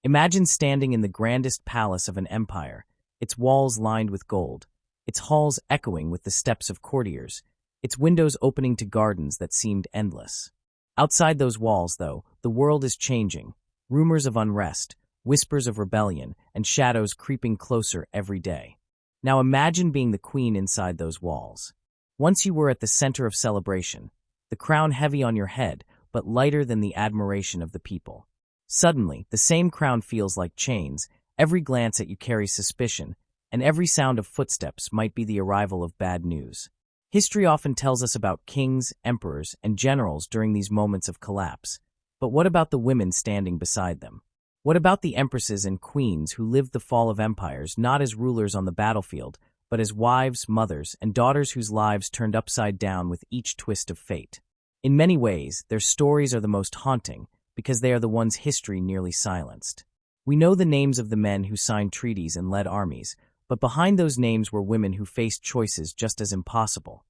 Imagine standing in the grandest palace of an empire, its walls lined with gold, its halls echoing with the steps of courtiers, its windows opening to gardens that seemed endless. Outside those walls, though, the world is changing. Rumors of unrest, whispers of rebellion, and shadows creeping closer every day. Now imagine being the queen inside those walls. Once you were at the center of celebration, the crown heavy on your head, but lighter than the admiration of the people. Suddenly, the same crown feels like chains, every glance at you carries suspicion, and every sound of footsteps might be the arrival of bad news. History often tells us about kings, emperors, and generals during these moments of collapse. But what about the women standing beside them? What about the empresses and queens who lived the fall of empires not as rulers on the battlefield, but as wives, mothers, and daughters whose lives turned upside down with each twist of fate? In many ways, their stories are the most haunting, because they are the ones history nearly silenced. We know the names of the men who signed treaties and led armies, but behind those names were women who faced choices just as impossible.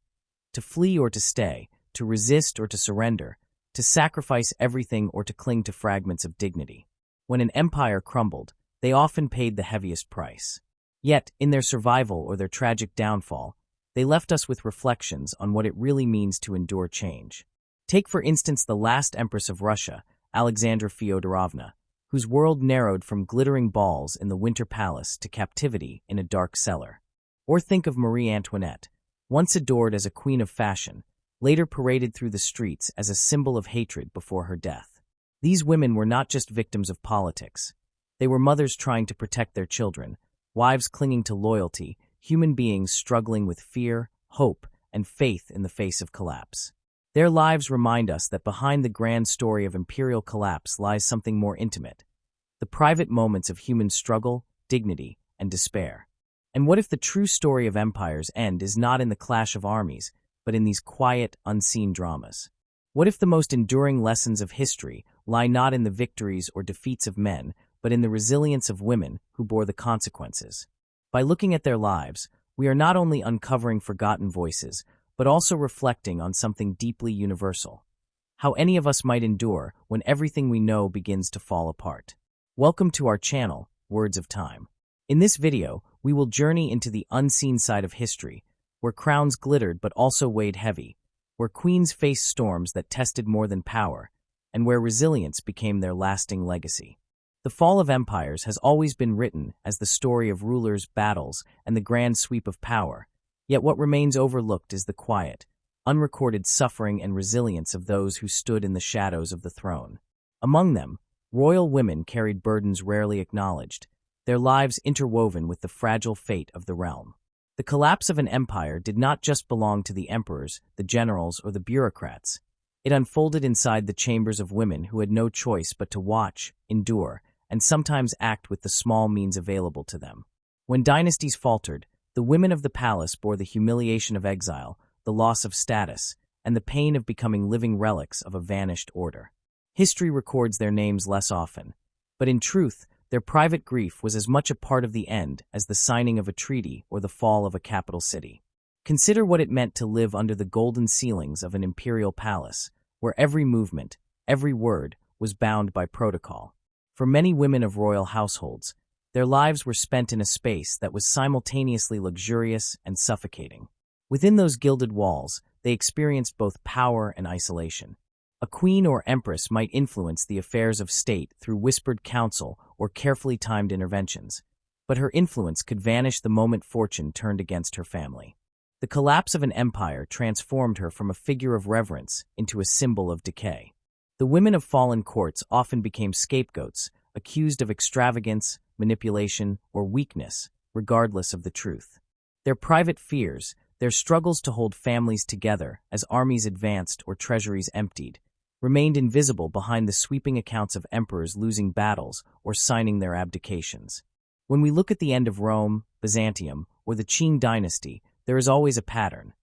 To flee or to stay, to resist or to surrender, to sacrifice everything or to cling to fragments of dignity. When an empire crumbled, they often paid the heaviest price. Yet, in their survival or their tragic downfall, they left us with reflections on what it really means to endure change. Take for instance the last empress of Russia, Alexandra Fyodorovna, whose world narrowed from glittering balls in the Winter Palace to captivity in a dark cellar. Or think of Marie Antoinette, once adored as a queen of fashion, later paraded through the streets as a symbol of hatred before her death. These women were not just victims of politics. They were mothers trying to protect their children, wives clinging to loyalty, human beings struggling with fear, hope, and faith in the face of collapse. Their lives remind us that behind the grand story of imperial collapse lies something more intimate, the private moments of human struggle, dignity, and despair. And what if the true story of empire's end is not in the clash of armies, but in these quiet, unseen dramas? What if the most enduring lessons of history lie not in the victories or defeats of men, but in the resilience of women who bore the consequences? By looking at their lives, we are not only uncovering forgotten voices, but also reflecting on something deeply universal. How any of us might endure when everything we know begins to fall apart. Welcome to our channel, Words of Time. In this video, we will journey into the unseen side of history, where crowns glittered but also weighed heavy, where queens faced storms that tested more than power, and where resilience became their lasting legacy. The fall of empires has always been written as the story of rulers, battles, and the grand sweep of power, yet what remains overlooked is the quiet, unrecorded suffering and resilience of those who stood in the shadows of the throne. Among them, royal women carried burdens rarely acknowledged, their lives interwoven with the fragile fate of the realm. The collapse of an empire did not just belong to the emperors, the generals, or the bureaucrats. It unfolded inside the chambers of women who had no choice but to watch, endure, and sometimes act with the small means available to them. When dynasties faltered, the women of the palace bore the humiliation of exile, the loss of status, and the pain of becoming living relics of a vanished order. History records their names less often, but in truth, their private grief was as much a part of the end as the signing of a treaty or the fall of a capital city. Consider what it meant to live under the golden ceilings of an imperial palace, where every movement, every word, was bound by protocol. For many women of royal households, their lives were spent in a space that was simultaneously luxurious and suffocating. Within those gilded walls, they experienced both power and isolation. A queen or empress might influence the affairs of state through whispered counsel or carefully timed interventions, but her influence could vanish the moment fortune turned against her family. The collapse of an empire transformed her from a figure of reverence into a symbol of decay. The women of fallen courts often became scapegoats, accused of extravagance, manipulation, or weakness, regardless of the truth. Their private fears, their struggles to hold families together as armies advanced or treasuries emptied, remained invisible behind the sweeping accounts of emperors losing battles or signing their abdications. When we look at the end of Rome, Byzantium, or the Qing dynasty, there is always a pattern.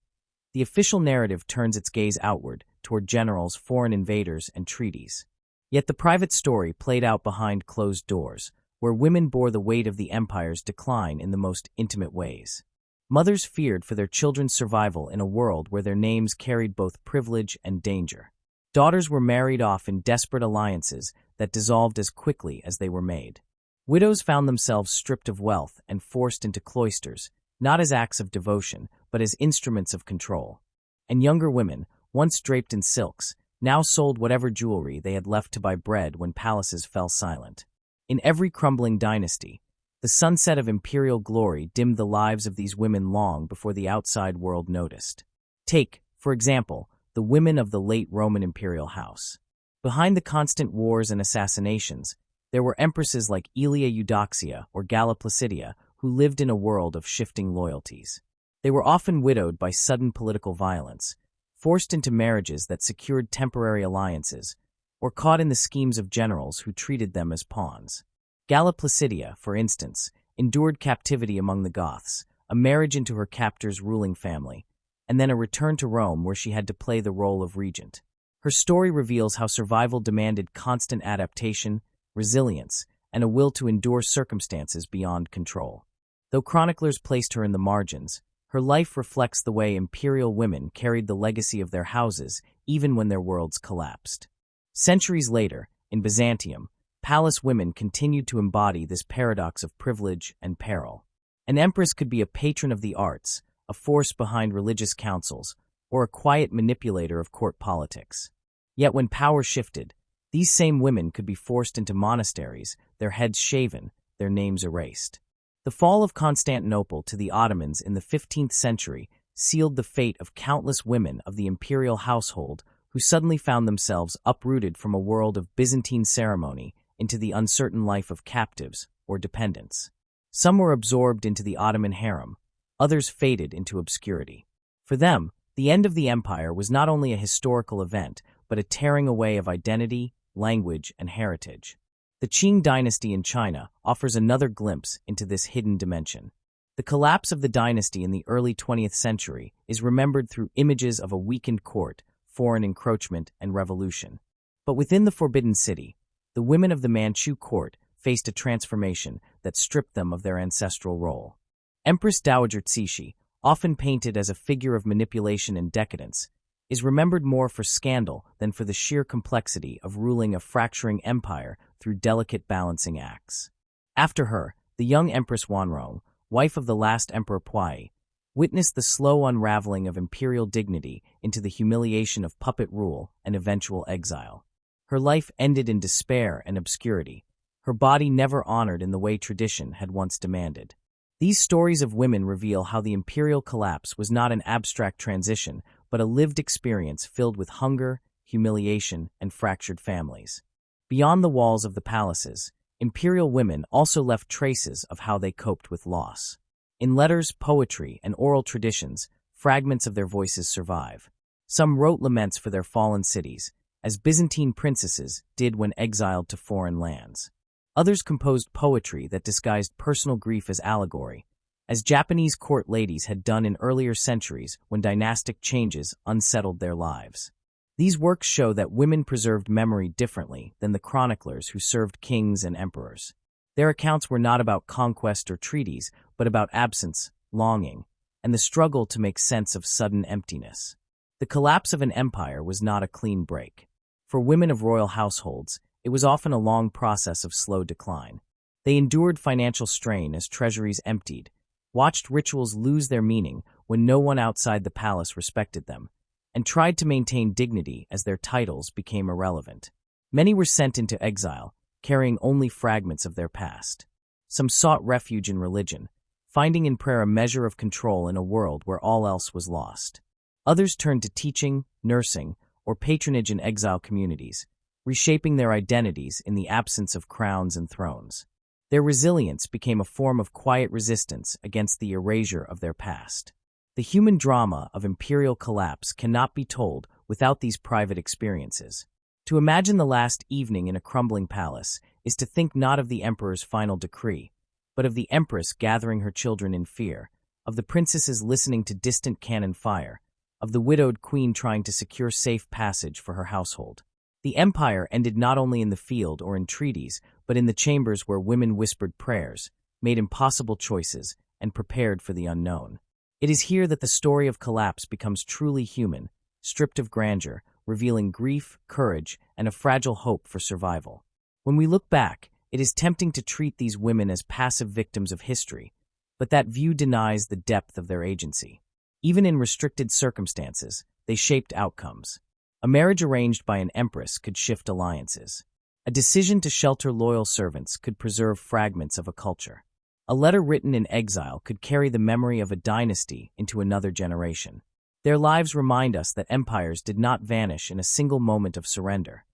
The official narrative turns its gaze outward, toward generals, foreign invaders, and treaties. Yet the private story played out behind closed doors, where women bore the weight of the empire's decline in the most intimate ways. Mothers feared for their children's survival in a world where their names carried both privilege and danger. Daughters were married off in desperate alliances that dissolved as quickly as they were made. Widows found themselves stripped of wealth and forced into cloisters, not as acts of devotion, but as instruments of control. And younger women, once draped in silks, now sold whatever jewelry they had left to buy bread when palaces fell silent. In every crumbling dynasty, the sunset of imperial glory dimmed the lives of these women long before the outside world noticed. Take, for example, the women of the late Roman imperial house. Behind the constant wars and assassinations, there were empresses like Aelia Eudoxia or Galla Placidia who lived in a world of shifting loyalties. They were often widowed by sudden political violence, forced into marriages that secured temporary alliances, or caught in the schemes of generals who treated them as pawns. Galla Placidia, for instance, endured captivity among the Goths, a marriage into her captor's ruling family, and then a return to Rome where she had to play the role of regent. Her story reveals how survival demanded constant adaptation, resilience, and a will to endure circumstances beyond control. Though chroniclers placed her in the margins, her life reflects the way imperial women carried the legacy of their houses even when their worlds collapsed. Centuries later, in Byzantium, palace women continued to embody this paradox of privilege and peril. An empress could be a patron of the arts, a force behind religious councils, or a quiet manipulator of court politics. Yet when power shifted, these same women could be forced into monasteries, their heads shaven, their names erased. The fall of Constantinople to the Ottomans in the 15th century sealed the fate of countless women of the imperial household who suddenly found themselves uprooted from a world of Byzantine ceremony into the uncertain life of captives or dependents. Some were absorbed into the Ottoman harem, others faded into obscurity. For them, the end of the empire was not only a historical event, but a tearing away of identity, language, and heritage. The Qing dynasty in China offers another glimpse into this hidden dimension. The collapse of the dynasty in the early 20th century is remembered through images of a weakened court, foreign encroachment, and revolution. But within the Forbidden City, the women of the Manchu court faced a transformation that stripped them of their ancestral role. Empress Dowager Cixi, often painted as a figure of manipulation and decadence, is remembered more for scandal than for the sheer complexity of ruling a fracturing empire through delicate balancing acts. After her, the young Empress Wanrong, wife of the last Emperor Puyi, witnessed the slow unraveling of imperial dignity into the humiliation of puppet rule and eventual exile. Her life ended in despair and obscurity, her body never honored in the way tradition had once demanded. These stories of women reveal how the imperial collapse was not an abstract transition, but a lived experience filled with hunger, humiliation, and fractured families. Beyond the walls of the palaces, imperial women also left traces of how they coped with loss. In letters, poetry, and oral traditions, fragments of their voices survive. Some wrote laments for their fallen cities, as Byzantine princesses did when exiled to foreign lands. Others composed poetry that disguised personal grief as allegory, as Japanese court ladies had done in earlier centuries when dynastic changes unsettled their lives. These works show that women preserved memory differently than the chroniclers who served kings and emperors. Their accounts were not about conquest or treaties, but about absence, longing, and the struggle to make sense of sudden emptiness. The collapse of an empire was not a clean break. For women of royal households, it was often a long process of slow decline. They endured financial strain as treasuries emptied, watched rituals lose their meaning when no one outside the palace respected them, and tried to maintain dignity as their titles became irrelevant. Many were sent into exile, carrying only fragments of their past. Some sought refuge in religion, finding in prayer a measure of control in a world where all else was lost. Others turned to teaching, nursing, or patronage in exile communities, reshaping their identities in the absence of crowns and thrones. Their resilience became a form of quiet resistance against the erasure of their past. The human drama of imperial collapse cannot be told without these private experiences. To imagine the last evening in a crumbling palace is to think not of the emperor's final decree, but of the empress gathering her children in fear, of the princesses listening to distant cannon fire, of the widowed queen trying to secure safe passage for her household. The empire ended not only in the field or in treaties, but in the chambers where women whispered prayers, made impossible choices, and prepared for the unknown. It is here that the story of collapse becomes truly human, stripped of grandeur, revealing grief, courage, and a fragile hope for survival. When we look back, it is tempting to treat these women as passive victims of history, but that view denies the depth of their agency. Even in restricted circumstances, they shaped outcomes. A marriage arranged by an empress could shift alliances. A decision to shelter loyal servants could preserve fragments of a culture. A letter written in exile could carry the memory of a dynasty into another generation. Their lives remind us that empires did not vanish in a single moment of surrender.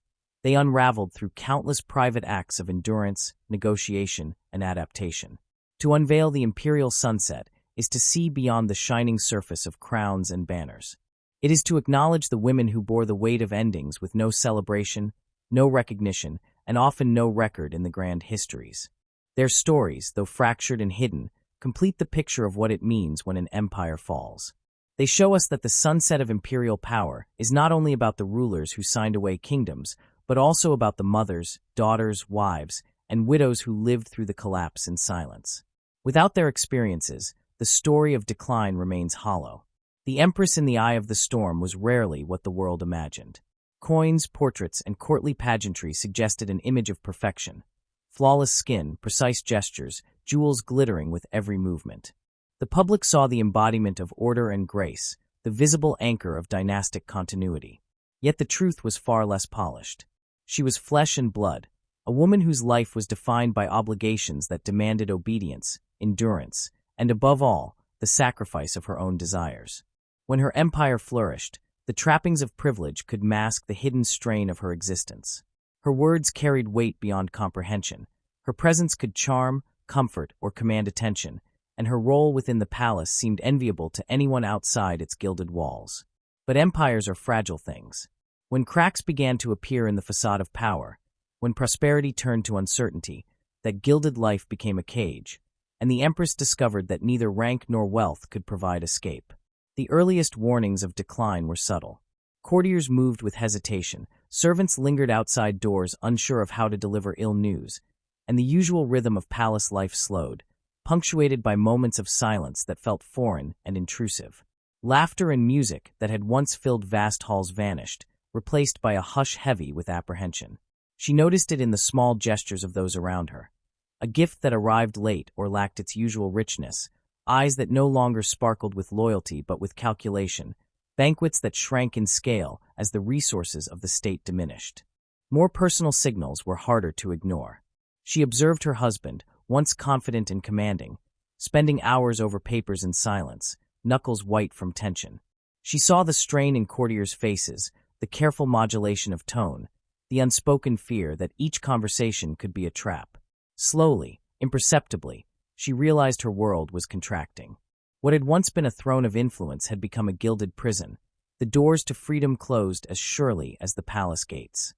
They unraveled through countless private acts of endurance, negotiation, and adaptation. To unveil the imperial sunset is to see beyond the shining surface of crowns and banners. It is to acknowledge the women who bore the weight of endings with no celebration, no recognition, and often no record in the grand histories. Their stories, though fractured and hidden, complete the picture of what it means when an empire falls. They show us that the sunset of imperial power is not only about the rulers who signed away kingdoms, but also about the mothers, daughters, wives, and widows who lived through the collapse in silence. Without their experiences, the story of decline remains hollow. The Empress in the Eye of the Storm was rarely what the world imagined. Coins, portraits, and courtly pageantry suggested an image of perfection. Flawless skin, precise gestures, jewels glittering with every movement. The public saw the embodiment of order and grace, the visible anchor of dynastic continuity. Yet the truth was far less polished. She was flesh and blood, a woman whose life was defined by obligations that demanded obedience, endurance, and above all, the sacrifice of her own desires. When her empire flourished, the trappings of privilege could mask the hidden strain of her existence. Her words carried weight beyond comprehension. Her presence could charm, comfort, or command attention, and her role within the palace seemed enviable to anyone outside its gilded walls. But empires are fragile things. When cracks began to appear in the facade of power, when prosperity turned to uncertainty, that gilded life became a cage, and the empress discovered that neither rank nor wealth could provide escape. The earliest warnings of decline were subtle. Courtiers moved with hesitation, servants lingered outside doors unsure of how to deliver ill news, and the usual rhythm of palace life slowed, punctuated by moments of silence that felt foreign and intrusive. Laughter and music that had once filled vast halls vanished, replaced by a hush heavy with apprehension. She noticed it in the small gestures of those around her. A gift that arrived late or lacked its usual richness, eyes that no longer sparkled with loyalty but with calculation, banquets that shrank in scale as the resources of the state diminished. More personal signals were harder to ignore. She observed her husband, once confident and commanding, spending hours over papers in silence, knuckles white from tension. She saw the strain in courtiers' faces, the careful modulation of tone, the unspoken fear that each conversation could be a trap. Slowly, imperceptibly, she realized her world was contracting. What had once been a throne of influence had become a gilded prison, the doors to freedom closed as surely as the palace gates.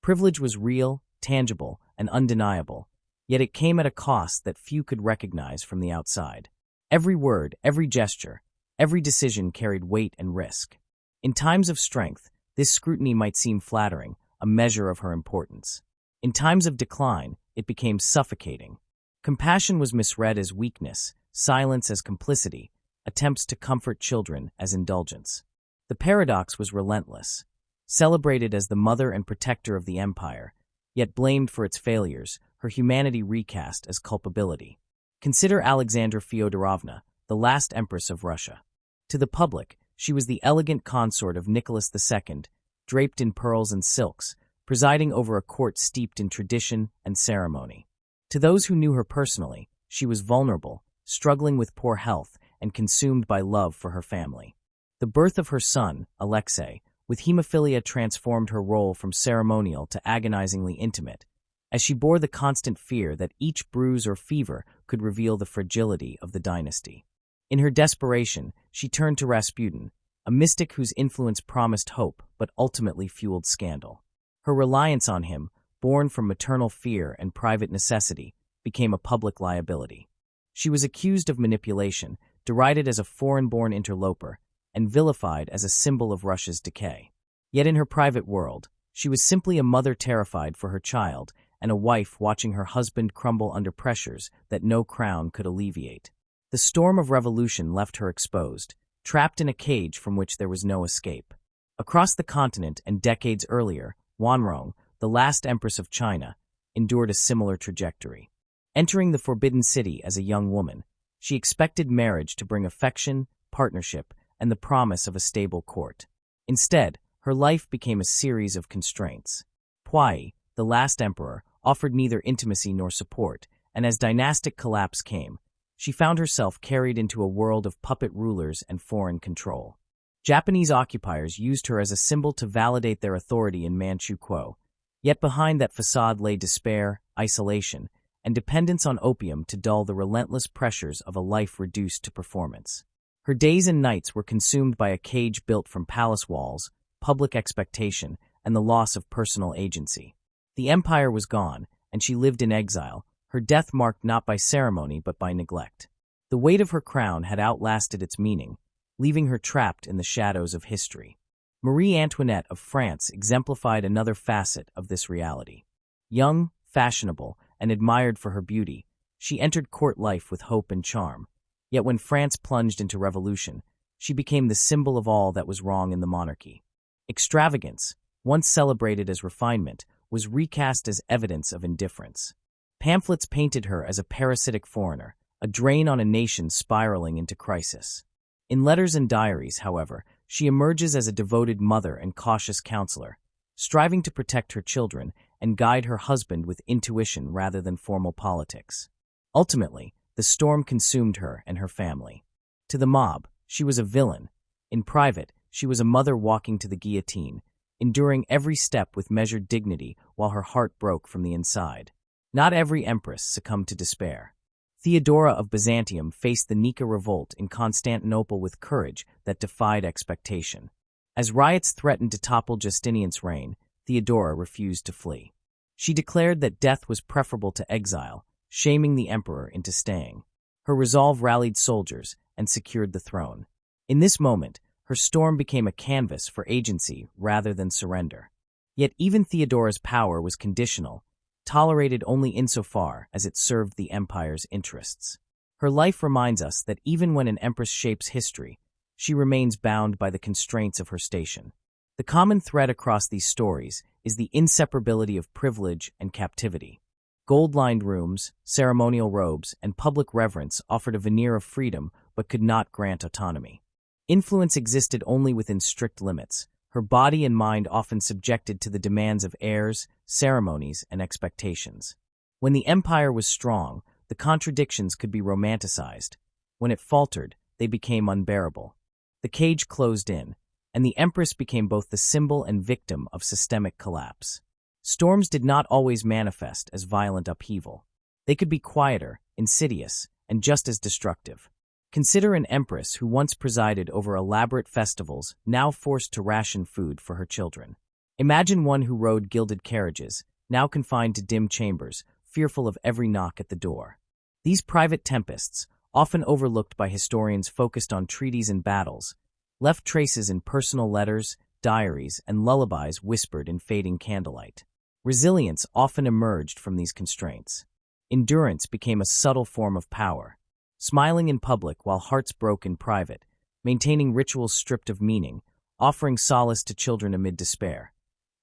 Privilege was real, tangible, and undeniable, yet it came at a cost that few could recognize from the outside. Every word, every gesture, every decision carried weight and risk. In times of strength, this scrutiny might seem flattering, a measure of her importance. In times of decline, it became suffocating. Compassion was misread as weakness, silence as complicity, attempts to comfort children as indulgence. The paradox was relentless. Celebrated as the mother and protector of the empire, yet blamed for its failures, her humanity recast as culpability. Consider Alexandra Fyodorovna, the last empress of Russia. To the public, she was the elegant consort of Nicholas II, draped in pearls and silks, presiding over a court steeped in tradition and ceremony. To those who knew her personally, she was vulnerable, struggling with poor health, and consumed by love for her family. The birth of her son, Alexei, with hemophilia transformed her role from ceremonial to agonizingly intimate, as she bore the constant fear that each bruise or fever could reveal the fragility of the dynasty. In her desperation, she turned to Rasputin, a mystic whose influence promised hope but ultimately fueled scandal. Her reliance on him, born from maternal fear and private necessity, became a public liability. She was accused of manipulation, derided as a foreign-born interloper, and vilified as a symbol of Russia's decay. Yet in her private world, she was simply a mother terrified for her child and a wife watching her husband crumble under pressures that no crown could alleviate. The storm of revolution left her exposed, trapped in a cage from which there was no escape. Across the continent and decades earlier, Wanrong, the last empress of China, endured a similar trajectory. Entering the Forbidden City as a young woman, she expected marriage to bring affection, partnership, and the promise of a stable court. Instead, her life became a series of constraints. Puyi, the last emperor, offered neither intimacy nor support, and as dynastic collapse came, she found herself carried into a world of puppet rulers and foreign control. Japanese occupiers used her as a symbol to validate their authority in Manchukuo, yet behind that facade lay despair, isolation, and dependence on opium to dull the relentless pressures of a life reduced to performance. Her days and nights were consumed by a cage built from palace walls, public expectation, and the loss of personal agency. The empire was gone, and she lived in exile, her death marked not by ceremony but by neglect. The weight of her crown had outlasted its meaning, leaving her trapped in the shadows of history. Marie Antoinette of France exemplified another facet of this reality. Young, fashionable, and admired for her beauty, she entered court life with hope and charm. Yet when France plunged into revolution, she became the symbol of all that was wrong in the monarchy. Extravagance, once celebrated as refinement, was recast as evidence of indifference. Pamphlets painted her as a parasitic foreigner, a drain on a nation spiraling into crisis. In letters and diaries, however, she emerges as a devoted mother and cautious counselor, striving to protect her children and guide her husband with intuition rather than formal politics. Ultimately, the storm consumed her and her family. To the mob, she was a villain. In private, she was a mother walking to the guillotine, enduring every step with measured dignity while her heart broke from the inside. Not every empress succumbed to despair. Theodora of Byzantium faced the Nika revolt in Constantinople with courage that defied expectation. As riots threatened to topple Justinian's reign, Theodora refused to flee. She declared that death was preferable to exile, shaming the emperor into staying. Her resolve rallied soldiers and secured the throne. In this moment, her storm became a canvas for agency rather than surrender. Yet even Theodora's power was conditional, tolerated only insofar as it served the empire's interests. Her life reminds us that even when an empress shapes history, she remains bound by the constraints of her station. The common thread across these stories is the inseparability of privilege and captivity. Gold-lined rooms, ceremonial robes, and public reverence offered a veneer of freedom but could not grant autonomy. Influence existed only within strict limits, her body and mind often subjected to the demands of heirs, ceremonies, and expectations. When the empire was strong, the contradictions could be romanticized. When it faltered, they became unbearable. The cage closed in, and the empress became both the symbol and victim of systemic collapse. Storms did not always manifest as violent upheaval. They could be quieter, insidious, and just as destructive. Consider an empress who once presided over elaborate festivals, now forced to ration food for her children. Imagine one who rode gilded carriages, now confined to dim chambers, fearful of every knock at the door. These private tempests, often overlooked by historians focused on treaties and battles, left traces in personal letters, diaries, and lullabies whispered in fading candlelight. Resilience often emerged from these constraints. Endurance became a subtle form of power. Smiling in public while hearts broke in private, maintaining rituals stripped of meaning, offering solace to children amid despair.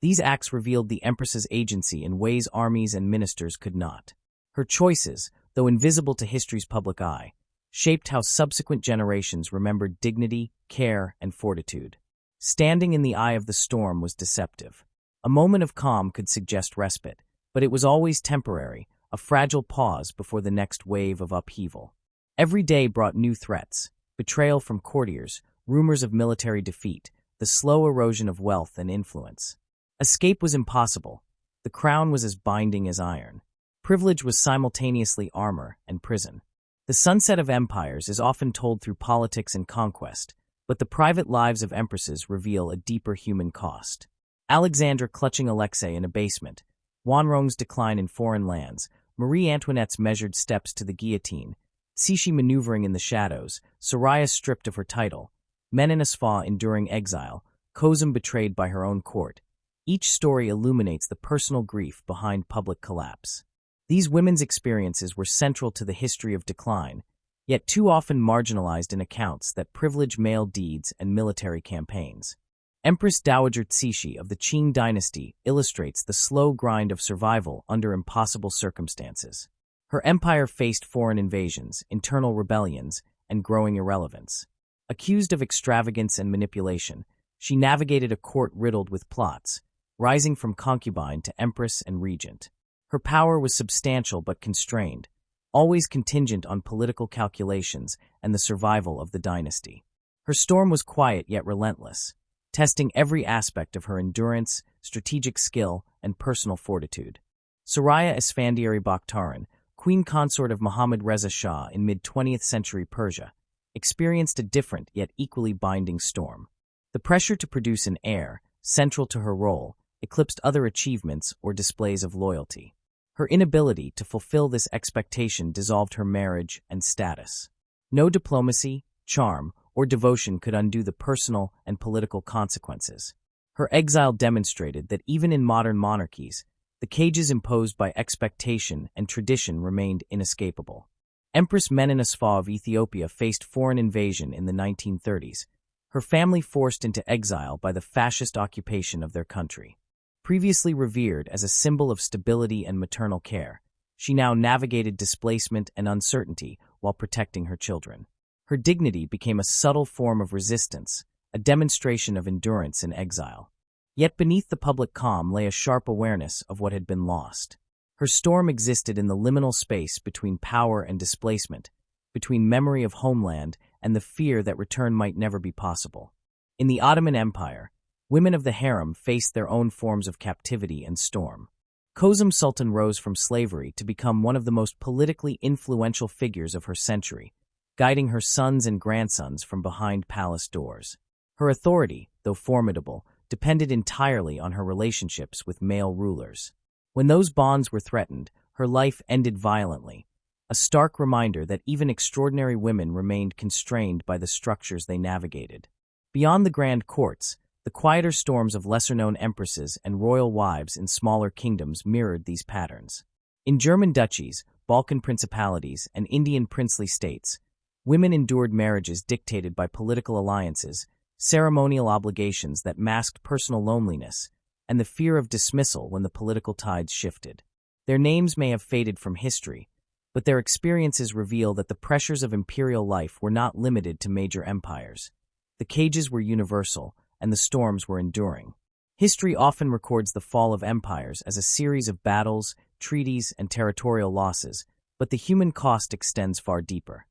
These acts revealed the empress's agency in ways armies and ministers could not. Her choices, though invisible to history's public eye, shaped how subsequent generations remembered dignity, care, and fortitude. Standing in the eye of the storm was deceptive. A moment of calm could suggest respite, but it was always temporary, a fragile pause before the next wave of upheaval. Every day brought new threats: betrayal from courtiers, rumors of military defeat, the slow erosion of wealth and influence. Escape was impossible. The crown was as binding as iron. Privilege was simultaneously armor and prison. The sunset of empires is often told through politics and conquest, but the private lives of empresses reveal a deeper human cost. Alexandra clutching Alexei in a basement, Wanrong's decline in foreign lands, Marie Antoinette's measured steps to the guillotine, Cixi maneuvering in the shadows, Soraya stripped of her title, Menenesfa enduring exile, Kozum betrayed by her own court. Each story illuminates the personal grief behind public collapse. These women's experiences were central to the history of decline, yet too often marginalized in accounts that privilege male deeds and military campaigns. Empress Dowager Cixi of the Qing dynasty illustrates the slow grind of survival under impossible circumstances. Her empire faced foreign invasions, internal rebellions, and growing irrelevance. Accused of extravagance and manipulation, she navigated a court riddled with plots, rising from concubine to empress and regent. Her power was substantial but constrained, always contingent on political calculations and the survival of the dynasty. Her storm was quiet yet relentless, testing every aspect of her endurance, strategic skill, and personal fortitude. Soraya Esfandiari Bakhtarin, queen consort of Muhammad Reza Shah in mid-20th century Persia, experienced a different yet equally binding storm. The pressure to produce an heir, central to her role, eclipsed other achievements or displays of loyalty. Her inability to fulfill this expectation dissolved her marriage and status. No diplomacy, charm, or devotion could undo the personal and political consequences. Her exile demonstrated that even in modern monarchies, the cages imposed by expectation and tradition remained inescapable. Empress Menenasfa of Ethiopia faced foreign invasion in the 1930s, her family forced into exile by the fascist occupation of their country. Previously revered as a symbol of stability and maternal care, she now navigated displacement and uncertainty while protecting her children. Her dignity became a subtle form of resistance, a demonstration of endurance in exile. Yet beneath the public calm lay a sharp awareness of what had been lost. Her storm existed in the liminal space between power and displacement, between memory of homeland and the fear that return might never be possible. In the Ottoman Empire, women of the harem faced their own forms of captivity and storm. Kozum Sultan rose from slavery to become one of the most politically influential figures of her century, guiding her sons and grandsons from behind palace doors. Her authority, though formidable, depended entirely on her relationships with male rulers. When those bonds were threatened, her life ended violently, a stark reminder that even extraordinary women remained constrained by the structures they navigated. Beyond the grand courts, the quieter storms of lesser-known empresses and royal wives in smaller kingdoms mirrored these patterns. In German duchies, Balkan principalities, and Indian princely states, women endured marriages dictated by political alliances, ceremonial obligations that masked personal loneliness, and the fear of dismissal when the political tides shifted. Their names may have faded from history, but their experiences reveal that the pressures of imperial life were not limited to major empires. The cages were universal, and the storms were enduring. History often records the fall of empires as a series of battles, treaties, and territorial losses, but the human cost extends far deeper.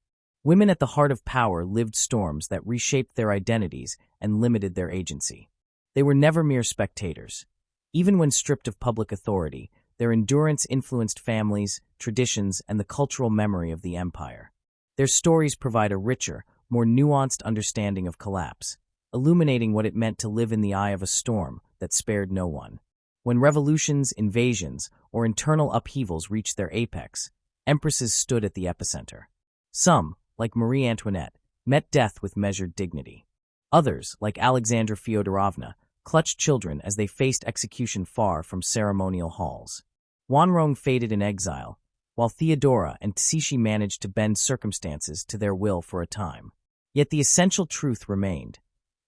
Women at the heart of power lived storms that reshaped their identities and limited their agency. They were never mere spectators. Even when stripped of public authority, their endurance influenced families, traditions, and the cultural memory of the empire. Their stories provide a richer, more nuanced understanding of collapse, illuminating what it meant to live in the eye of a storm that spared no one. When revolutions, invasions, or internal upheavals reached their apex, empresses stood at the epicenter. Some, like Marie Antoinette, met death with measured dignity. Others, like Alexandra Fyodorovna, clutched children as they faced execution far from ceremonial halls. Wanrong faded in exile, while Theodora and Cixi managed to bend circumstances to their will for a time. Yet the essential truth remained.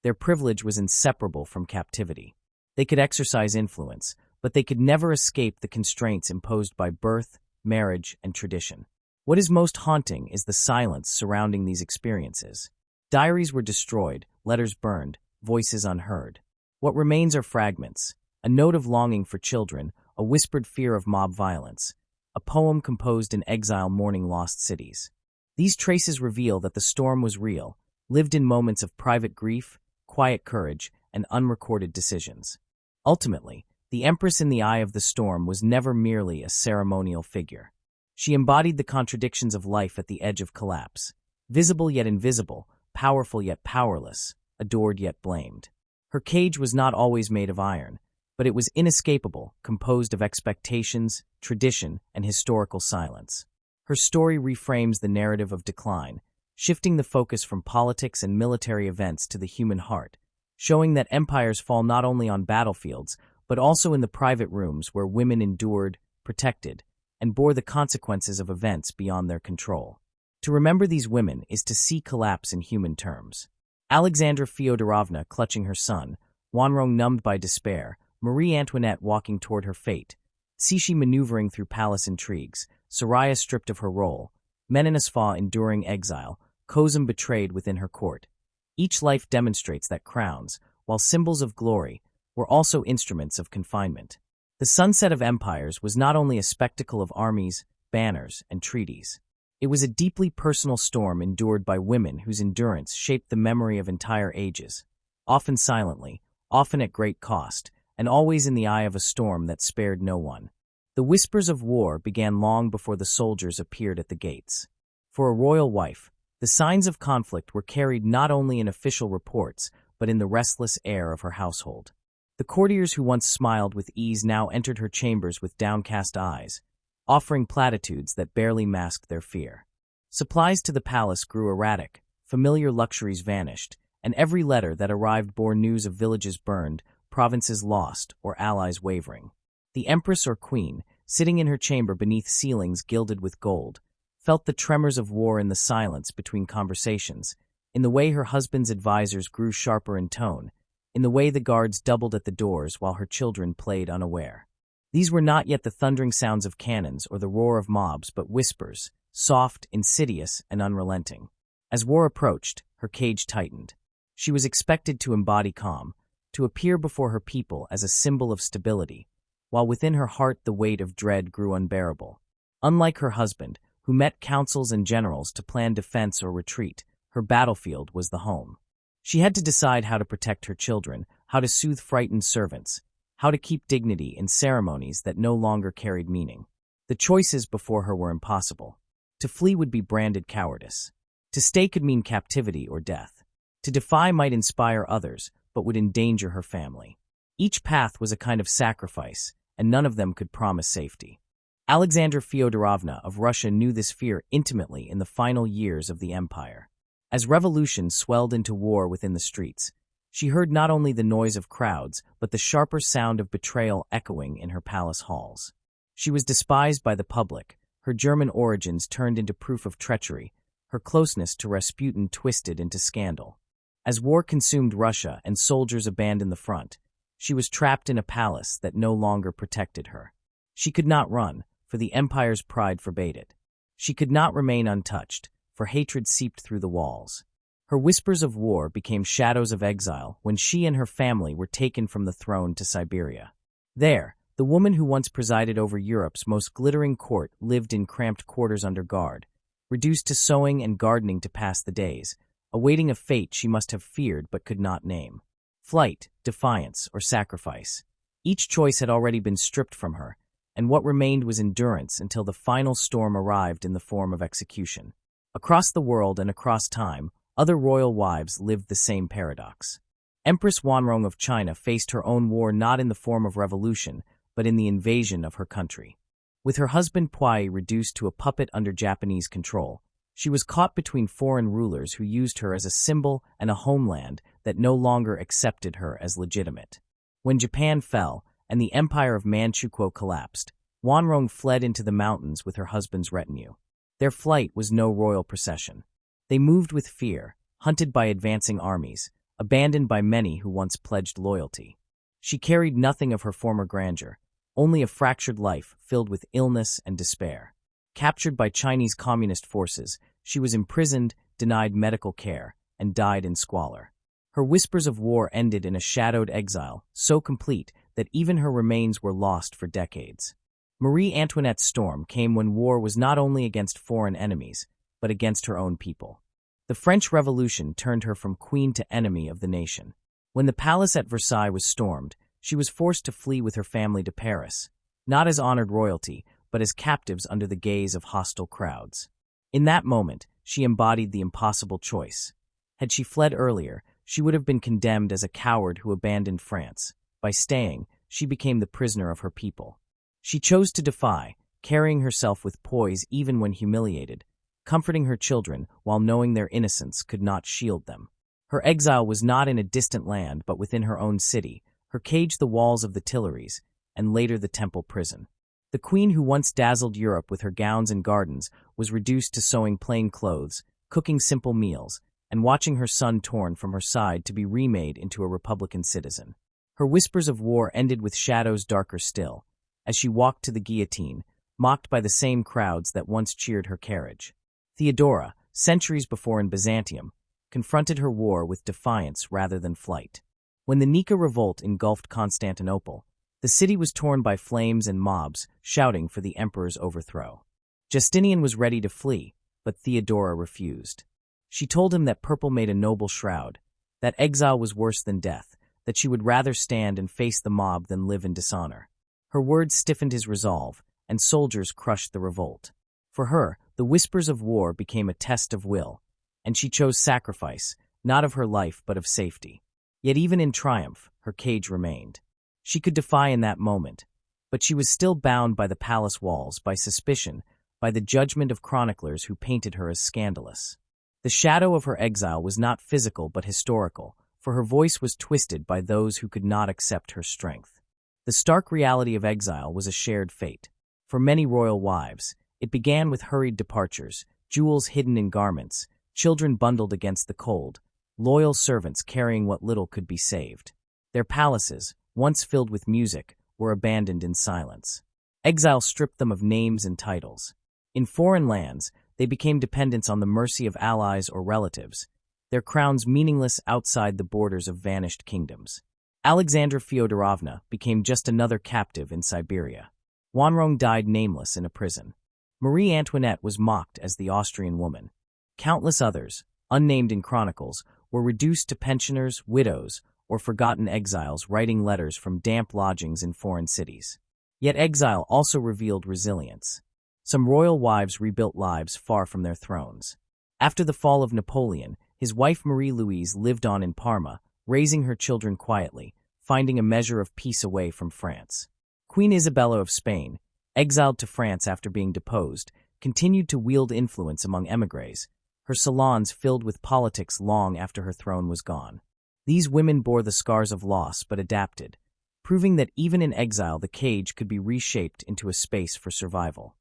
Their privilege was inseparable from captivity. They could exercise influence, but they could never escape the constraints imposed by birth, marriage, and tradition. What is most haunting is the silence surrounding these experiences. Diaries were destroyed, letters burned, voices unheard. What remains are fragments, a note of longing for children, a whispered fear of mob violence, a poem composed in exile mourning lost cities. These traces reveal that the storm was real, lived in moments of private grief, quiet courage, and unrecorded decisions. Ultimately, the Empress in the eye of the storm was never merely a ceremonial figure. She embodied the contradictions of life at the edge of collapse, visible yet invisible, powerful yet powerless, adored yet blamed. Her cage was not always made of iron, but it was inescapable, composed of expectations, tradition, and historical silence. Her story reframes the narrative of decline, shifting the focus from politics and military events to the human heart, showing that empires fall not only on battlefields, but also in the private rooms where women endured, protected, and bore the consequences of events beyond their control. To remember these women is to see collapse in human terms. Alexandra Fyodorovna clutching her son, Wanrong numbed by despair, Marie Antoinette walking toward her fate, Cixi maneuvering through palace intrigues, Soraya stripped of her role, Menenesfa enduring exile, Kozum betrayed within her court. Each life demonstrates that crowns, while symbols of glory, were also instruments of confinement. The sunset of empires was not only a spectacle of armies, banners, and treaties. It was a deeply personal storm endured by women whose endurance shaped the memory of entire ages, often silently, often at great cost, and always in the eye of a storm that spared no one. The whispers of war began long before the soldiers appeared at the gates. For a royal wife, the signs of conflict were carried not only in official reports, but in the restless air of her household. The courtiers who once smiled with ease now entered her chambers with downcast eyes, offering platitudes that barely masked their fear. Supplies to the palace grew erratic, familiar luxuries vanished, and every letter that arrived bore news of villages burned, provinces lost, or allies wavering. The empress or queen, sitting in her chamber beneath ceilings gilded with gold, felt the tremors of war in the silence between conversations, in the way her husband's advisors grew sharper in tone, in the way the guards doubled at the doors while her children played unaware. These were not yet the thundering sounds of cannons or the roar of mobs, but whispers, soft, insidious, and unrelenting. As war approached, her cage tightened. She was expected to embody calm, to appear before her people as a symbol of stability, while within her heart the weight of dread grew unbearable. Unlike her husband, who met councils and generals to plan defense or retreat, her battlefield was the home. She had to decide how to protect her children, how to soothe frightened servants, how to keep dignity in ceremonies that no longer carried meaning. The choices before her were impossible. To flee would be branded cowardice. To stay could mean captivity or death. To defy might inspire others, but would endanger her family. Each path was a kind of sacrifice, and none of them could promise safety. Alexandra Fyodorovna of Russia knew this fear intimately in the final years of the empire. As revolution swelled into war within the streets, she heard not only the noise of crowds, but the sharper sound of betrayal echoing in her palace halls. She was despised by the public, her German origins turned into proof of treachery, her closeness to Rasputin twisted into scandal. As war consumed Russia and soldiers abandoned the front, she was trapped in a palace that no longer protected her. She could not run, for the empire's pride forbade it. She could not remain untouched, for hatred seeped through the walls. Her whispers of war became shadows of exile when she and her family were taken from the throne to Siberia. There, the woman who once presided over Europe's most glittering court lived in cramped quarters under guard, reduced to sewing and gardening to pass the days, awaiting a fate she must have feared but could not name. Flight, defiance, or sacrifice. Each choice had already been stripped from her, and what remained was endurance until the final storm arrived in the form of execution. Across the world and across time, other royal wives lived the same paradox. Empress Wanrong of China faced her own war not in the form of revolution, but in the invasion of her country. With her husband Puyi reduced to a puppet under Japanese control, she was caught between foreign rulers who used her as a symbol and a homeland that no longer accepted her as legitimate. When Japan fell, and the empire of Manchukuo collapsed, Wanrong fled into the mountains with her husband's retinue. Their flight was no royal procession. They moved with fear, hunted by advancing armies, abandoned by many who once pledged loyalty. She carried nothing of her former grandeur, only a fractured life filled with illness and despair. Captured by Chinese communist forces, she was imprisoned, denied medical care, and died in squalor. Her whispers of war ended in a shadowed exile, so complete that even her remains were lost for decades. Marie Antoinette's storm came when war was not only against foreign enemies, but against her own people. The French Revolution turned her from queen to enemy of the nation. When the palace at Versailles was stormed, she was forced to flee with her family to Paris, not as honored royalty, but as captives under the gaze of hostile crowds. In that moment, she embodied the impossible choice. Had she fled earlier, she would have been condemned as a coward who abandoned France. By staying, she became the prisoner of her people. She chose to defy, carrying herself with poise even when humiliated, comforting her children while knowing their innocence could not shield them. Her exile was not in a distant land but within her own city, her cage the walls of the Tuileries, and later the Temple prison. The queen who once dazzled Europe with her gowns and gardens was reduced to sewing plain clothes, cooking simple meals, and watching her son torn from her side to be remade into a Republican citizen. Her whispers of war ended with shadows darker still, as she walked to the guillotine, mocked by the same crowds that once cheered her carriage. Theodora, centuries before in Byzantium, confronted her war with defiance rather than flight. When the Nika revolt engulfed Constantinople, the city was torn by flames and mobs shouting for the emperor's overthrow. Justinian was ready to flee, but Theodora refused. She told him that purple made a noble shroud, that exile was worse than death, that she would rather stand and face the mob than live in dishonor. Her words stiffened his resolve, and soldiers crushed the revolt. For her, the whispers of war became a test of will, and she chose sacrifice, not of her life but of safety. Yet even in triumph, her cage remained. She could defy in that moment, but she was still bound by the palace walls, by suspicion, by the judgment of chroniclers who painted her as scandalous. The shadow of her exile was not physical but historical, for her voice was twisted by those who could not accept her strength. The stark reality of exile was a shared fate. For many royal wives, it began with hurried departures, jewels hidden in garments, children bundled against the cold, loyal servants carrying what little could be saved. Their palaces, once filled with music, were abandoned in silence. Exile stripped them of names and titles. In foreign lands, they became dependents on the mercy of allies or relatives, their crowns meaningless outside the borders of vanished kingdoms. Alexandra Fyodorovna became just another captive in Siberia. Wanrong died nameless in a prison. Marie Antoinette was mocked as the Austrian woman. Countless others, unnamed in chronicles, were reduced to pensioners, widows, or forgotten exiles writing letters from damp lodgings in foreign cities. Yet exile also revealed resilience. Some royal wives rebuilt lives far from their thrones. After the fall of Napoleon, his wife Marie-Louise lived on in Parma, raising her children quietly, finding a measure of peace away from France. Queen Isabella of Spain, exiled to France after being deposed, continued to wield influence among émigrés, her salons filled with politics long after her throne was gone. These women bore the scars of loss but adapted, proving that even in exile the cage could be reshaped into a space for survival.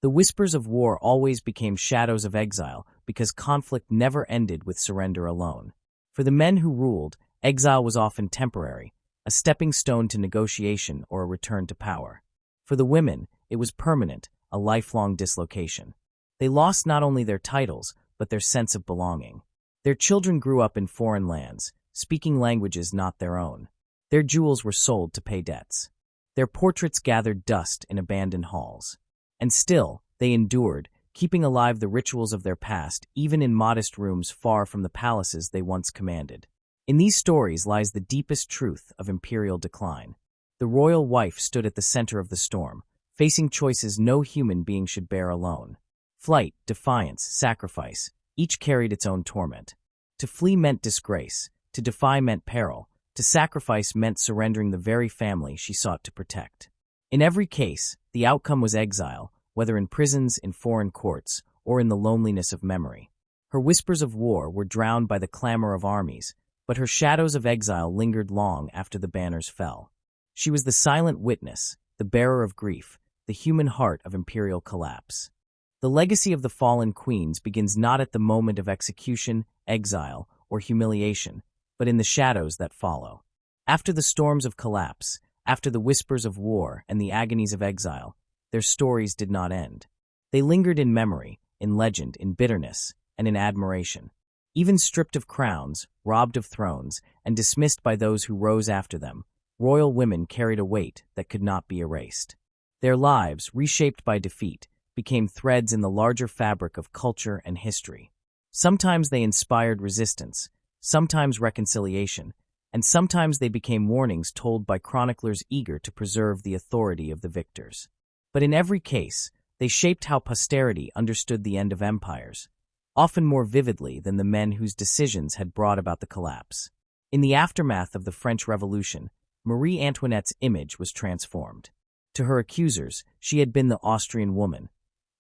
The whispers of war always became shadows of exile because conflict never ended with surrender alone. For the men who ruled, exile was often temporary, a stepping stone to negotiation or a return to power. For the women, it was permanent, a lifelong dislocation. They lost not only their titles, but their sense of belonging. Their children grew up in foreign lands, speaking languages not their own. Their jewels were sold to pay debts. Their portraits gathered dust in abandoned halls. And still, they endured, keeping alive the rituals of their past, even in modest rooms far from the palaces they once commanded. In these stories lies the deepest truth of imperial decline. The royal wife stood at the center of the storm, facing choices no human being should bear alone. Flight, defiance, sacrifice, each carried its own torment. To flee meant disgrace, to defy meant peril, to sacrifice meant surrendering the very family she sought to protect. In every case, the outcome was exile, whether in prisons, in foreign courts, or in the loneliness of memory. Her whispers of war were drowned by the clamor of armies, but her shadows of exile lingered long after the banners fell. She was the silent witness, the bearer of grief, the human heart of imperial collapse. The legacy of the fallen queens begins not at the moment of execution, exile, or humiliation, but in the shadows that follow. After the storms of collapse, after the whispers of war and the agonies of exile, their stories did not end. They lingered in memory, in legend, in bitterness, and in admiration. Even stripped of crowns, robbed of thrones, and dismissed by those who rose after them, royal women carried a weight that could not be erased. Their lives, reshaped by defeat, became threads in the larger fabric of culture and history. Sometimes they inspired resistance, sometimes reconciliation, and sometimes they became warnings told by chroniclers eager to preserve the authority of the victors. But in every case, they shaped how posterity understood the end of empires, often more vividly than the men whose decisions had brought about the collapse. In the aftermath of the French Revolution, Marie Antoinette's image was transformed. To her accusers, she had been the Austrian woman,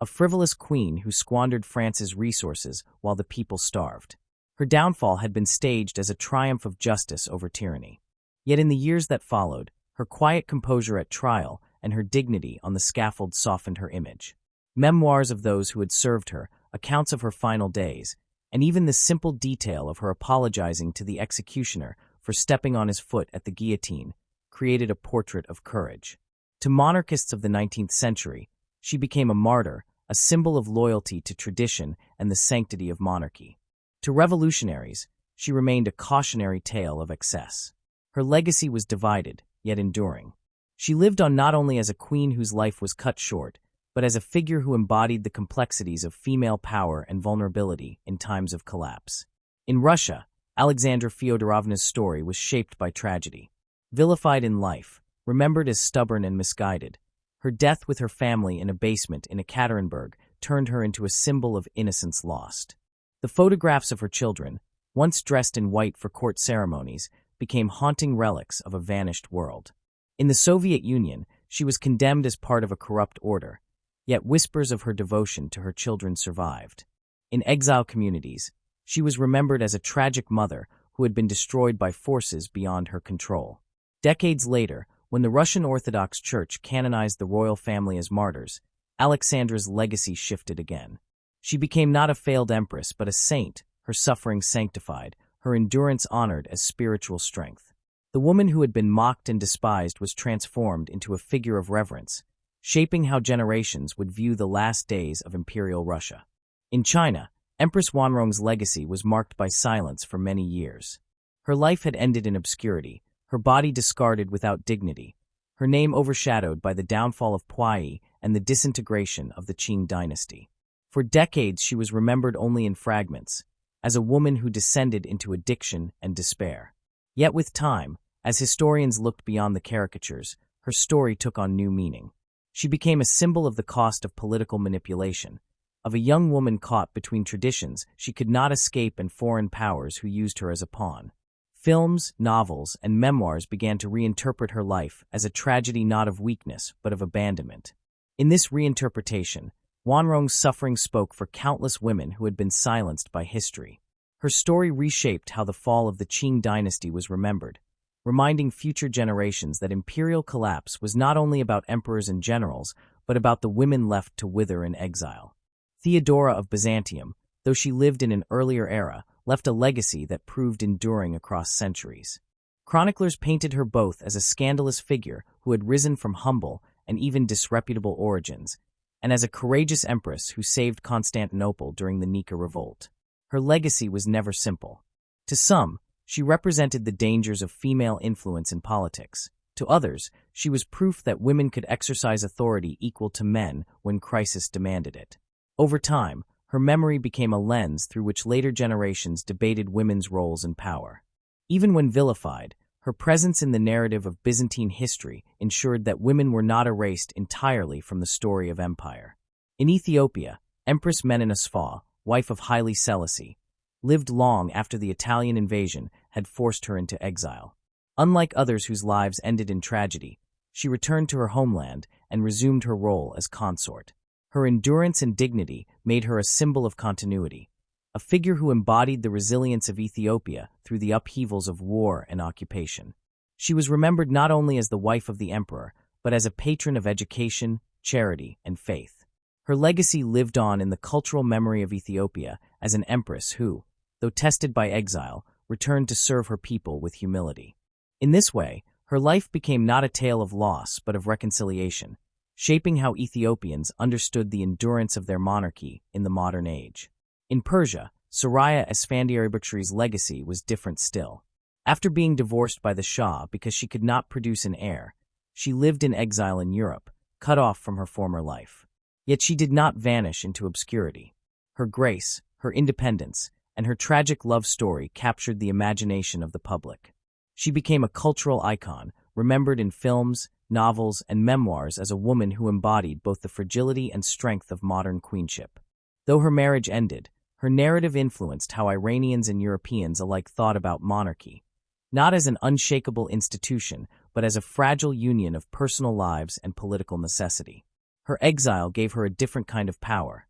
a frivolous queen who squandered France's resources while the people starved. Her downfall had been staged as a triumph of justice over tyranny. Yet in the years that followed, her quiet composure at trial and her dignity on the scaffold softened her image. Memoirs of those who had served her, accounts of her final days, and even the simple detail of her apologizing to the executioner for stepping on his foot at the guillotine created a portrait of courage. To monarchists of the 19th century, she became a martyr, a symbol of loyalty to tradition and the sanctity of monarchy. To revolutionaries, she remained a cautionary tale of excess. Her legacy was divided, yet enduring. She lived on not only as a queen whose life was cut short, but as a figure who embodied the complexities of female power and vulnerability in times of collapse. In Russia, Alexandra Fyodorovna's story was shaped by tragedy. Vilified in life, remembered as stubborn and misguided, her death with her family in a basement in Ekaterinburg turned her into a symbol of innocence lost. The photographs of her children, once dressed in white for court ceremonies, became haunting relics of a vanished world. In the Soviet Union, she was condemned as part of a corrupt order, yet whispers of her devotion to her children survived. In exile communities, she was remembered as a tragic mother who had been destroyed by forces beyond her control. Decades later, when the Russian Orthodox Church canonized the royal family as martyrs, Alexandra's legacy shifted again. She became not a failed empress but a saint, her suffering sanctified, her endurance honored as spiritual strength. The woman who had been mocked and despised was transformed into a figure of reverence, shaping how generations would view the last days of Imperial Russia. In China, Empress Wanrong's legacy was marked by silence for many years. Her life had ended in obscurity, her body discarded without dignity, her name overshadowed by the downfall of Puyi and the disintegration of the Qing dynasty. For decades she was remembered only in fragments, as a woman who descended into addiction and despair. Yet with time, as historians looked beyond the caricatures, her story took on new meaning. She became a symbol of the cost of political manipulation, of a young woman caught between traditions she could not escape and foreign powers who used her as a pawn. Films, novels, and memoirs began to reinterpret her life as a tragedy not of weakness but of abandonment. In this reinterpretation, Wanrong's suffering spoke for countless women who had been silenced by history. Her story reshaped how the fall of the Qing dynasty was remembered, reminding future generations that imperial collapse was not only about emperors and generals, but about the women left to wither in exile. Theodora of Byzantium, though she lived in an earlier era, left a legacy that proved enduring across centuries. Chroniclers painted her both as a scandalous figure who had risen from humble and even disreputable origins, and as a courageous empress who saved Constantinople during the Nika Revolt. Her legacy was never simple. To some, she represented the dangers of female influence in politics. To others, she was proof that women could exercise authority equal to men when crisis demanded it. Over time, her memory became a lens through which later generations debated women's roles and power. Even when vilified, her presence in the narrative of Byzantine history ensured that women were not erased entirely from the story of empire. In Ethiopia, Empress Menenasfa, wife of Haile Selassie, lived long after the Italian invasion had forced her into exile. Unlike others whose lives ended in tragedy, she returned to her homeland and resumed her role as consort. Her endurance and dignity made her a symbol of continuity, a figure who embodied the resilience of Ethiopia through the upheavals of war and occupation. She was remembered not only as the wife of the emperor, but as a patron of education, charity, and faith. Her legacy lived on in the cultural memory of Ethiopia as an empress who, though tested by exile, returned to serve her people with humility. In this way, her life became not a tale of loss but of reconciliation, shaping how Ethiopians understood the endurance of their monarchy in the modern age. In Persia, Soraya Esfandiaribakshri's legacy was different still. After being divorced by the Shah because she could not produce an heir, she lived in exile in Europe, cut off from her former life. Yet she did not vanish into obscurity. Her grace, her independence, and her tragic love story captured the imagination of the public. She became a cultural icon, remembered in films, novels, and memoirs as a woman who embodied both the fragility and strength of modern queenship. Though her marriage ended, her narrative influenced how Iranians and Europeans alike thought about monarchy, not as an unshakable institution, but as a fragile union of personal lives and political necessity. Her exile gave her a different kind of power,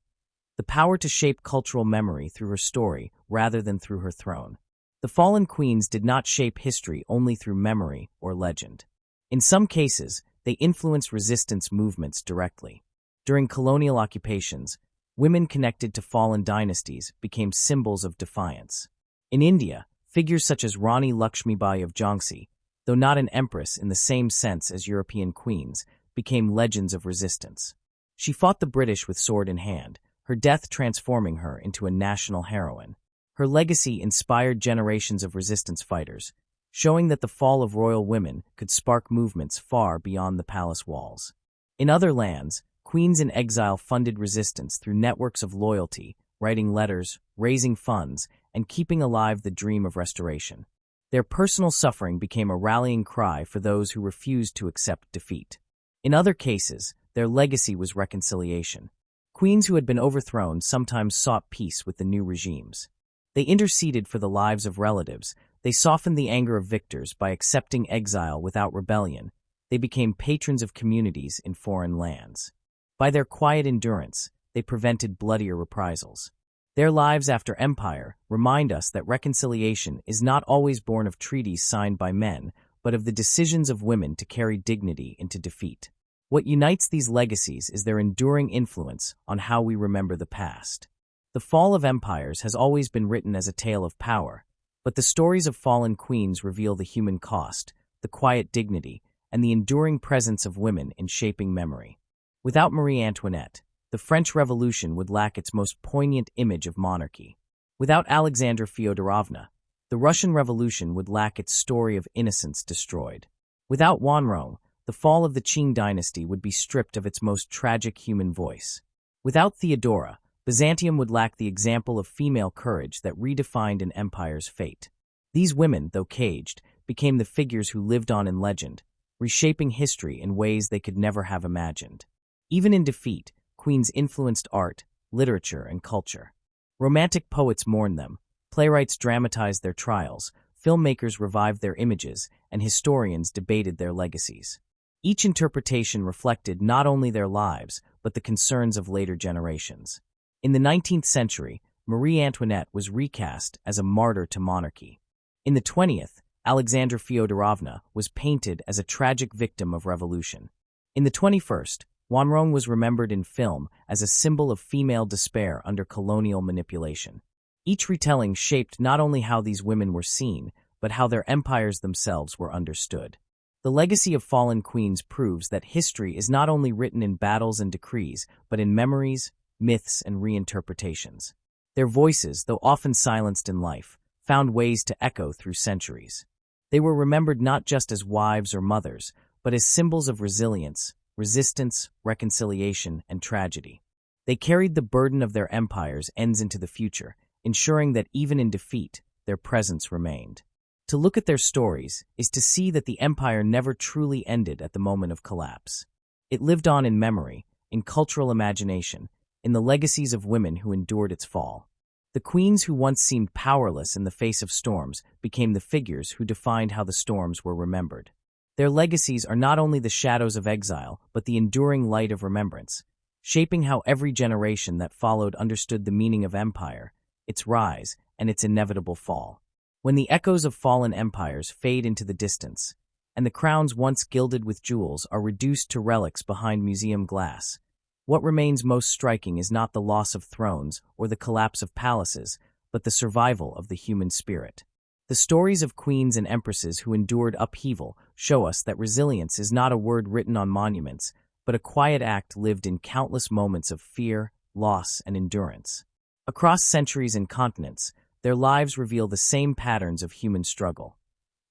the power to shape cultural memory through her story rather than through her throne. The fallen queens did not shape history only through memory or legend. In some cases, they influenced resistance movements directly. During colonial occupations, women connected to fallen dynasties became symbols of defiance. In India, figures such as Rani Lakshmibai of Jhansi, though not an empress in the same sense as European queens, became legends of resistance. She fought the British with sword in hand, her death transforming her into a national heroine. Her legacy inspired generations of resistance fighters, showing that the fall of royal women could spark movements far beyond the palace walls. In other lands, queens in exile funded resistance through networks of loyalty, writing letters, raising funds, and keeping alive the dream of restoration. Their personal suffering became a rallying cry for those who refused to accept defeat. In other cases, their legacy was reconciliation. Queens who had been overthrown sometimes sought peace with the new regimes. They interceded for the lives of relatives. They softened the anger of victors by accepting exile without rebellion. They became patrons of communities in foreign lands. By their quiet endurance, they prevented bloodier reprisals. Their lives after empire remind us that reconciliation is not always born of treaties signed by men, but of the decisions of women to carry dignity into defeat. What unites these legacies is their enduring influence on how we remember the past. The fall of empires has always been written as a tale of power, but the stories of fallen queens reveal the human cost, the quiet dignity, and the enduring presence of women in shaping memory. Without Marie Antoinette, the French Revolution would lack its most poignant image of monarchy. Without Alexandra Fyodorovna, the Russian Revolution would lack its story of innocence destroyed. Without Wanrong, the fall of the Qing dynasty would be stripped of its most tragic human voice. Without Theodora, Byzantium would lack the example of female courage that redefined an empire's fate. These women, though caged, became the figures who lived on in legend, reshaping history in ways they could never have imagined. Even in defeat, queens influenced art, literature, and culture. Romantic poets mourned them, playwrights dramatized their trials, filmmakers revived their images, and historians debated their legacies. Each interpretation reflected not only their lives, but the concerns of later generations. In the 19th century, Marie Antoinette was recast as a martyr to monarchy. In the 20th, Alexandra Fyodorovna was painted as a tragic victim of revolution. In the 21st, Wanrong was remembered in film as a symbol of female despair under colonial manipulation. Each retelling shaped not only how these women were seen, but how their empires themselves were understood. The legacy of fallen queens proves that history is not only written in battles and decrees, but in memories, myths, and reinterpretations. Their voices, though often silenced in life, found ways to echo through centuries. They were remembered not just as wives or mothers, but as symbols of resilience, resistance, reconciliation, and tragedy. They carried the burden of their empires' ends into the future, ensuring that even in defeat, their presence remained. To look at their stories is to see that the empire never truly ended at the moment of collapse. It lived on in memory, in cultural imagination, in the legacies of women who endured its fall. The queens who once seemed powerless in the face of storms became the figures who defined how the storms were remembered. Their legacies are not only the shadows of exile, but the enduring light of remembrance, shaping how every generation that followed understood the meaning of empire, its rise, and its inevitable fall. When the echoes of fallen empires fade into the distance, and the crowns once gilded with jewels are reduced to relics behind museum glass, what remains most striking is not the loss of thrones or the collapse of palaces, but the survival of the human spirit. The stories of queens and empresses who endured upheaval show us that resilience is not a word written on monuments, but a quiet act lived in countless moments of fear, loss, and endurance. Across centuries and continents, their lives reveal the same patterns of human struggle.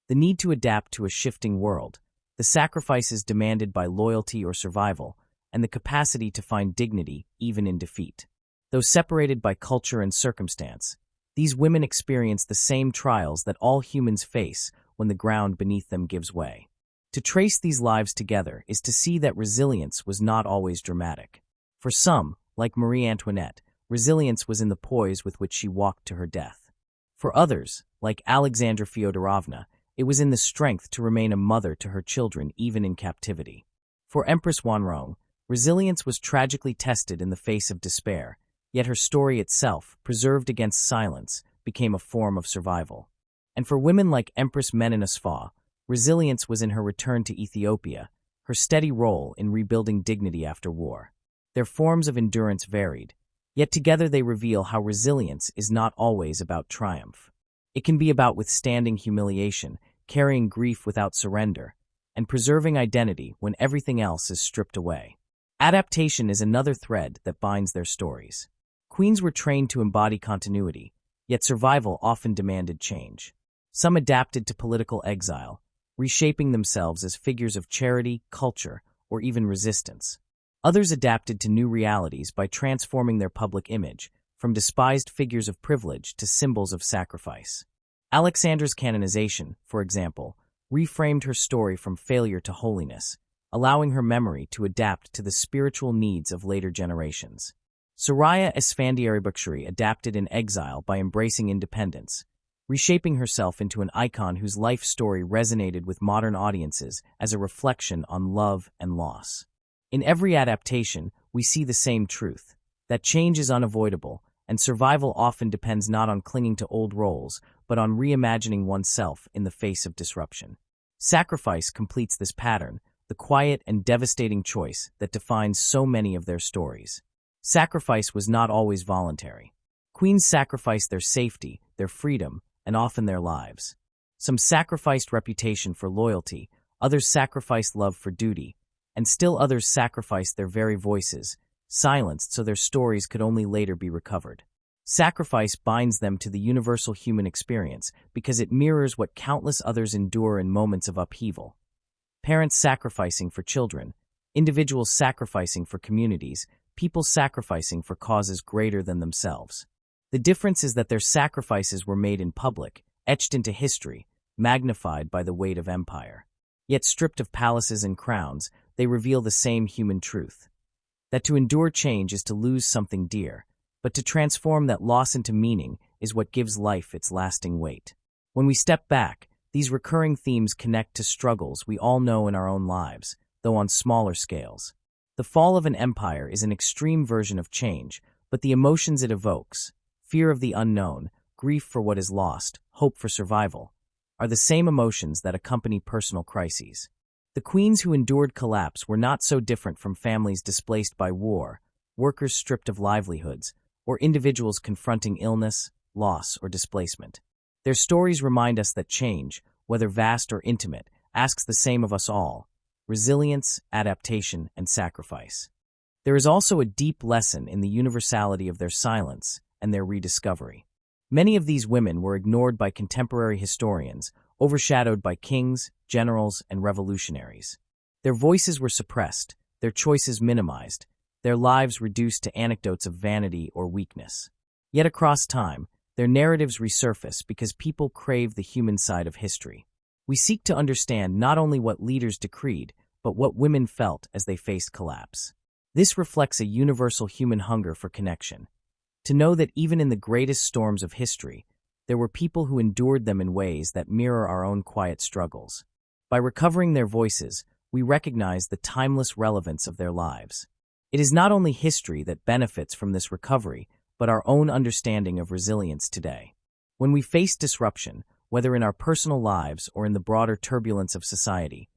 The need to adapt to a shifting world, the sacrifices demanded by loyalty or survival, and the capacity to find dignity even in defeat. Though separated by culture and circumstance, these women experience the same trials that all humans face when the ground beneath them gives way. To trace these lives together is to see that resilience was not always dramatic. For some, like Marie Antoinette, resilience was in the poise with which she walked to her death. For others, like Alexandra Fyodorovna, it was in the strength to remain a mother to her children even in captivity. For Empress Wanrong, resilience was tragically tested in the face of despair, yet her story itself, preserved against silence, became a form of survival. And for women like Empress Menenasfa, resilience was in her return to Ethiopia, her steady role in rebuilding dignity after war. Their forms of endurance varied, yet together they reveal how resilience is not always about triumph. It can be about withstanding humiliation, carrying grief without surrender, and preserving identity when everything else is stripped away. Adaptation is another thread that binds their stories. Queens were trained to embody continuity, yet survival often demanded change. Some adapted to political exile, reshaping themselves as figures of charity, culture, or even resistance. Others adapted to new realities by transforming their public image, from despised figures of privilege to symbols of sacrifice. Alexandra's canonization, for example, reframed her story from failure to holiness, allowing her memory to adapt to the spiritual needs of later generations. Soraya Esfandiary adapted in exile by embracing independence, reshaping herself into an icon whose life story resonated with modern audiences as a reflection on love and loss. In every adaptation, we see the same truth, that change is unavoidable, and survival often depends not on clinging to old roles, but on reimagining oneself in the face of disruption. Sacrifice completes this pattern, the quiet and devastating choice that defines so many of their stories. Sacrifice was not always voluntary. Queens sacrificed their safety, their freedom, and often their lives. Some sacrificed reputation for loyalty, others sacrificed love for duty, and still others sacrificed their very voices, silenced so their stories could only later be recovered. Sacrifice binds them to the universal human experience because it mirrors what countless others endure in moments of upheaval. Parents sacrificing for children, individuals sacrificing for communities, people sacrificing for causes greater than themselves. The difference is that their sacrifices were made in public, etched into history, magnified by the weight of empire. Yet stripped of palaces and crowns, they reveal the same human truth. That to endure change is to lose something dear, but to transform that loss into meaning is what gives life its lasting weight. When we step back, these recurring themes connect to struggles we all know in our own lives, though on smaller scales. The fall of an empire is an extreme version of change, but the emotions it evokes, fear of the unknown, grief for what is lost, hope for survival, are the same emotions that accompany personal crises. The queens who endured collapse were not so different from families displaced by war, workers stripped of livelihoods, or individuals confronting illness, loss, or displacement. Their stories remind us that change, whether vast or intimate, asks the same of us all: resilience, adaptation, and sacrifice. There is also a deep lesson in the universality of their silence and their rediscovery. Many of these women were ignored by contemporary historians, overshadowed by kings, generals, and revolutionaries. Their voices were suppressed, their choices minimized, their lives reduced to anecdotes of vanity or weakness. Yet across time, their narratives resurface because people crave the human side of history. We seek to understand not only what leaders decreed, but what women felt as they faced collapse. This reflects a universal human hunger for connection. To know that even in the greatest storms of history, there were people who endured them in ways that mirror our own quiet struggles. By recovering their voices, we recognize the timeless relevance of their lives. It is not only history that benefits from this recovery, but our own understanding of resilience today. When we face disruption, whether in our personal lives or in the broader turbulence of society,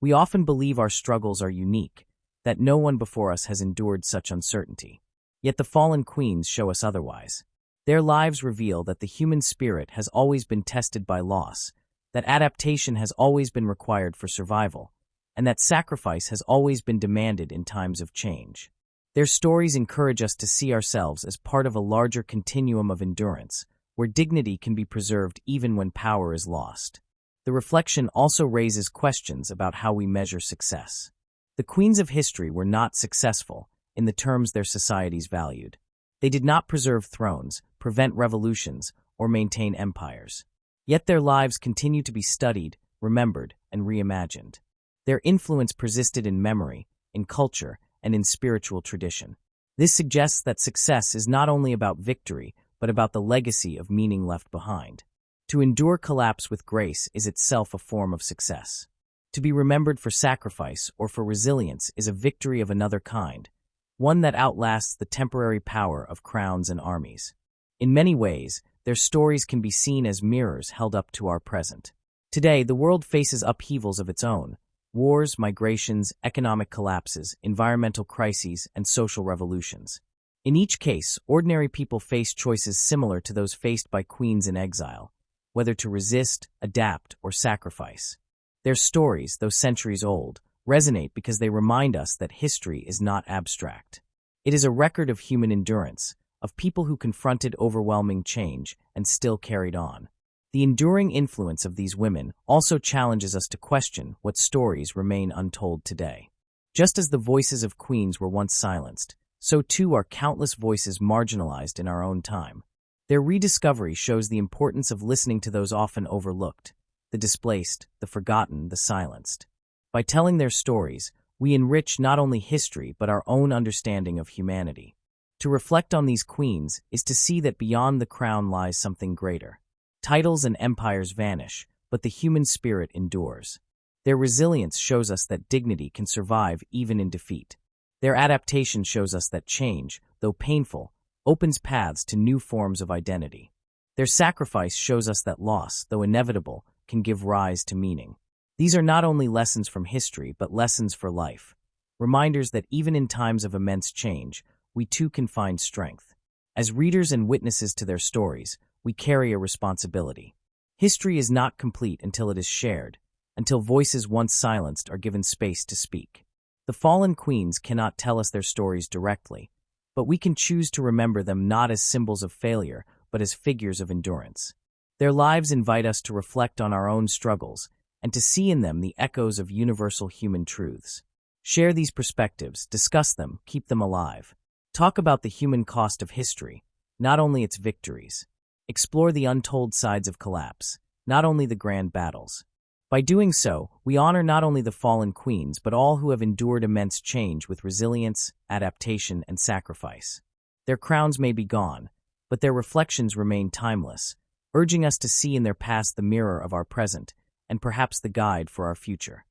we often believe our struggles are unique, that no one before us has endured such uncertainty. Yet the fallen queens show us otherwise. Their lives reveal that the human spirit has always been tested by loss, that adaptation has always been required for survival, and that sacrifice has always been demanded in times of change. Their stories encourage us to see ourselves as part of a larger continuum of endurance, where dignity can be preserved even when power is lost. The reflection also raises questions about how we measure success. The queens of history were not successful in the terms their societies valued. They did not preserve thrones, prevent revolutions, or maintain empires. Yet their lives continue to be studied, remembered, and reimagined. Their influence persisted in memory, in culture, and in spiritual tradition. This suggests that success is not only about victory, but about the legacy of meaning left behind. To endure collapse with grace is itself a form of success. To be remembered for sacrifice or for resilience is a victory of another kind, one that outlasts the temporary power of crowns and armies. In many ways, their stories can be seen as mirrors held up to our present. Today, the world faces upheavals of its own: wars, migrations, economic collapses, environmental crises, and social revolutions. In each case, ordinary people face choices similar to those faced by queens in exile: whether to resist, adapt, or sacrifice. Their stories, though centuries old, resonate because they remind us that history is not abstract. It is a record of human endurance, of people who confronted overwhelming change and still carried on. The enduring influence of these women also challenges us to question what stories remain untold today. Just as the voices of queens were once silenced, so too are countless voices marginalized in our own time. Their rediscovery shows the importance of listening to those often overlooked, the displaced, the forgotten, the silenced. By telling their stories, we enrich not only history but our own understanding of humanity. To reflect on these queens is to see that beyond the crown lies something greater. Titles and empires vanish, but the human spirit endures. Their resilience shows us that dignity can survive even in defeat. Their adaptation shows us that change, though painful, opens paths to new forms of identity. Their sacrifice shows us that loss, though inevitable, can give rise to meaning. These are not only lessons from history, but lessons for life. Reminders that even in times of immense change, we too can find strength. As readers and witnesses to their stories, we carry a responsibility. History is not complete until it is shared, until voices once silenced are given space to speak. The fallen queens cannot tell us their stories directly, but we can choose to remember them not as symbols of failure, but as figures of endurance. Their lives invite us to reflect on our own struggles and to see in them the echoes of universal human truths. Share these perspectives, discuss them, keep them alive. Talk about the human cost of history, not only its victories. Explore the untold sides of collapse, not only the grand battles. By doing so, we honor not only the fallen queens, but all who have endured immense change with resilience, adaptation, and sacrifice. Their crowns may be gone, but their reflections remain timeless, urging us to see in their past the mirror of our present, and perhaps the guide for our future.